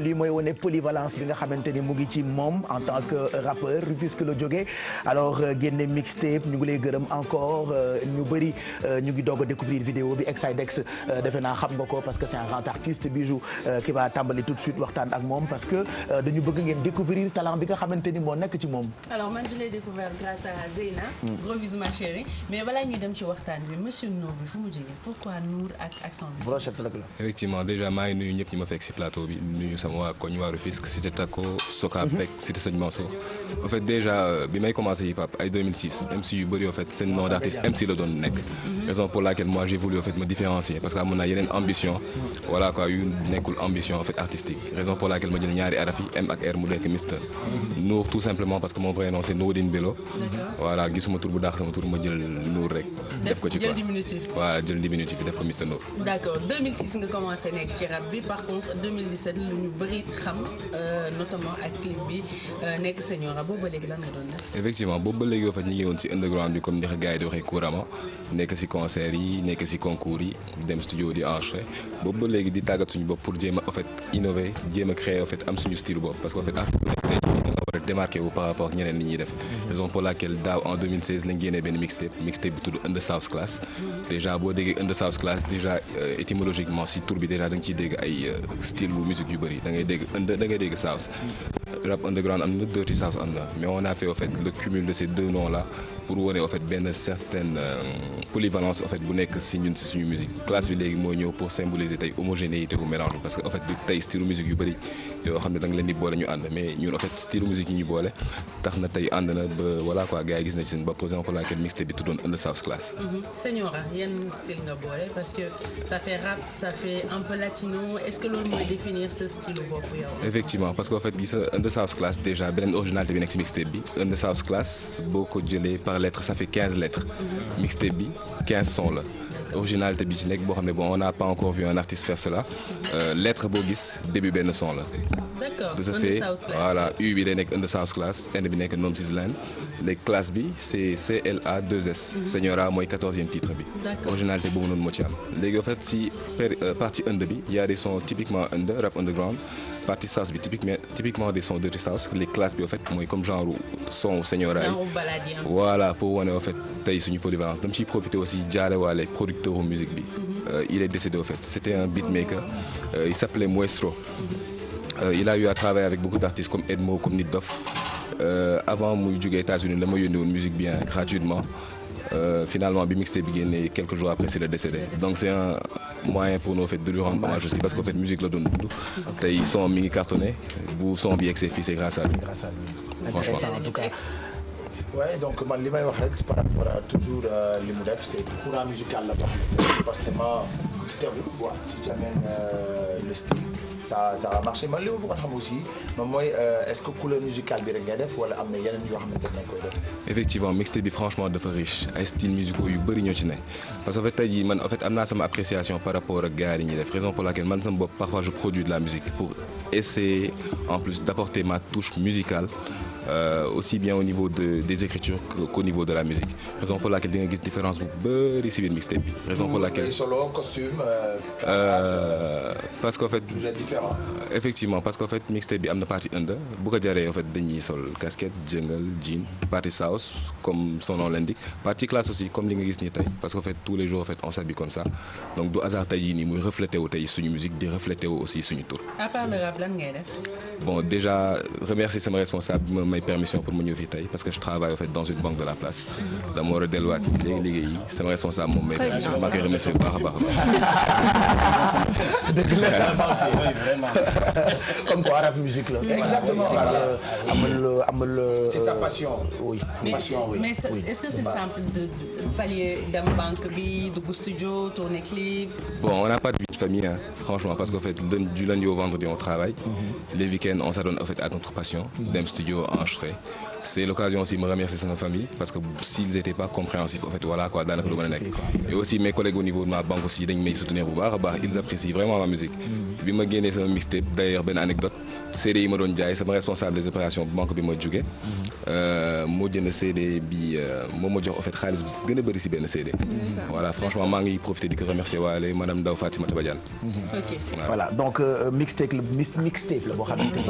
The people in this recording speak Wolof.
lii mooy wane polyvalence bi nga xamante ni mu ngi ci moom en tant que rappeur Rufisque la jógee alors génne mixtape ñu ngi lay gërëm encore ñu bëri ñu ngi doog a découvrir vidéo bi Exidex defe naa xam nga ko parce que c'est un grand artiste Bijou qui va tàmbali tout de suite waxtaan ak moom parce que dañu bëgg ngeen découvrir talent bi nga xamante ni moo nekk ci moom. alors man je l'ai découvert grâce à Zeyna. Gros bisous ma chérie mais balaa ñuy dem ci waxtaan bi monsieur Nour bi fu mu jógee pourquoi Nour ak accent bi. brochette la. effectivement déjà maa ngi nuyu ñëpp ñi ma fekk ci plateau bi nuyu sama waa koñ waa Rufisque cité Taco Sokapek cité Sëñ Mansour en fait déjà bi may commencé hip hop ay 2006 MC yu bëri en fait seen nom d'artiste MC la doon nekk raison pour laquelle moi j'ai voulu en fait me différencier parce que amoon naa yeneen ambition voilà quoi yu nekkul ambition en fait artistique raison pour laquelle ma jël ñaari araf yi M ak R mu nekk Mister Nour tout simplement parce que mon vrai nom c'est Nourodine Bello voilà gisuma tur bu daax sama tur ma jël Nour rek def ko ci quoi voilà jël diminutif bi def ko Mister Nour. d'accord 2006 nga commencé nekk ci rap bi par contre 2017 lu ñu bëri xam notamment ak clip bi nekk Señora boobu ba léegi lan nga doon def. effectivement boobu ba léegi en fait ñu ngi woon ci underground bi comme ni ko gars yi di waxee couramment nekk ci concert yi nekk ci concours yi dem studio di enregistrer boobu ba léegi di tàggat suñu bopp pour jéem a en fait innover jéem a créer en fait am suñu style bopp parce que en fait artiste war a démarqué wu par rapport ak ñeneen ni ñuy def raison pour laquelle daaw en 2016 lañ génnee benn mixtape bi tudd Under South Class déjà boo déggee Under South Class déjà étymologiquement si tur bi déjà da nga ciy dégg ay style bu musique yu bëri da ngay dégg South rap underground am na Dirty South am na mais on a fait en fait le cumul de ces deux noms là pour wane en fait benn certaine polyvalence en fait bu nekk si ñun si suñu musique classe bi léegi moo ñëw pour symboliser tey homogénéité bu mélange parce que en fait du tey style musique yu bëri yoo xam ne da nga leen di boole ñu ànd mais ñun en fait style musique yi ñu boole tax na tey ànd na ba voilà quoi gars yi gis nañ seen bopp raison pour laquelle mixtape bi tuddoon Under South Class. Señora yan style nga boole parce que ça fait rap ça fait un peu latino est-ce que loolu mooy définir ce style bopp yow. effectivement parce que en fait gis nga Under South Class déjà beneen originalité bi nekk si mixtape bi Under South Class boo ko jëlee par lettre ça fait 15 lettres. mixtape bi 15 sons la. originalité bi ci nekk boo xam ne bon on n'a pas encore vu un artiste faire cela lettre boo gis début benn son la. d'accord de ce fait voilà U bi day nekk Under South Class N bi nekk Nom Sis Land léegi classe bi c'est CLA2S. Señora mooy 14e titre bi. originalité boobu noonu moo ci am. léegi en fait si partie under bi y a des sons typiquement under rap underground. partie South bi typiquement des sons Dirty South les classes bi en fait mooy comme genre son Señora yi voilà pour wane en fait tey suñu polyvalence dama ciy profiter aussi jaare waale producteur musique bi il est décédé en fait c'était un beatmaker il s'appelait Muestro il a eu à travailler avec beaucoup d'artistes comme Edmo comme Nit Doff avant muy jógee États-Unis la ma yónnee woon musique bien gratuitement finalement bi mixtape bi génnee quelques jours après c'est le décédé donc c'est un moyen pour nous en fait de lui rendre hommage aussi parce qu'en fait musique la doon dund tey son mi ngi cartonné bu son bi eggsee fii c'est grâce à lui franchement en tout cas. Ouais donc man li may wax rek par rapport à toujours li mu def c'est courant musical la boo xam ne forcément ci tegu waaw si tu amènes le style ça va marcher man li ma bëggoon xam aussi moom mooy est-ce que couleur musicale bi rek ngay def wala am na yeneen yoo xamante ne koy def. effectivement mixtape bi franchement dafa riche ay styles musicaux yu bëri ñoo ci ne parce que en fait tey jii man en fait am naa sama appréciation par rapport ak gars yi ñuy def raison pour laquelle man sama bopp parfois je produis de la musique pour essayer en plus d'apporter ma touche musicale. Aussi bien au niveau des écritures qu'au niveau de la musique raison pour laquelle di nga gis différence bu bëri ci biir mixtape bi raison pour laquelle solo costume parce qu'en fait différent effectivement parce qu'en fait mixtape bi am na partie under bu ko jaree en fait dañuy sol casquette jungle jean partie south comme son nom l'indique partie classe aussi comme li nga gis nii tey parce qu'en fait tous les jours en fait on s'habille comme ça donc du hasard tey jii nii muy reflété wu tey suñu musique di reflété wu aussi suñu tour. à part le rap lan ngay def. bon déjà remercier sama responsable may permission pour ma ñëw fii tey parce que je travaille en fait dans une banque de la place dama war a delluwaat léegi liggéey yi sama responsable moom may permission maa koy remercier bu baax a baax. dëgg la vraiment comme quoi rap musique la. exactement amul c'est sa passion. oui passion oui. mais est-ce que c'est simple de pallier dem banque bi dugg studio tourner clip. bon on n'a pas de vie de famille hein, franchement parce qu'en fait du lundi au vendredi on travaille. Les week-ends on s'adonne en fait à notre passion. Dem studio enregistrer c'est l'occasion aussi de me remercier sama famille parce que s'ils étaient pas compréhensifs en fait voilà quoi daanaka du mën a nekk. Et aussi mes collègues au niveau de ma banque aussi dañ may soutenir bu baax a baax ils apprécient vraiment ma musique. bi ma génnee sama mixtape d'ailleurs benn anecdote CD yi ma doon jaay sama responsable des opérations banque bi ma jógee. moo jënd CD bi moo ma jox en fait xaalis bu gën a bëri si benn CD. voilà franchement maa ngi profité di ko remercier waale madame Ndaw Fatimata Badiane. ok voilà donc mixtape la boo xamante ni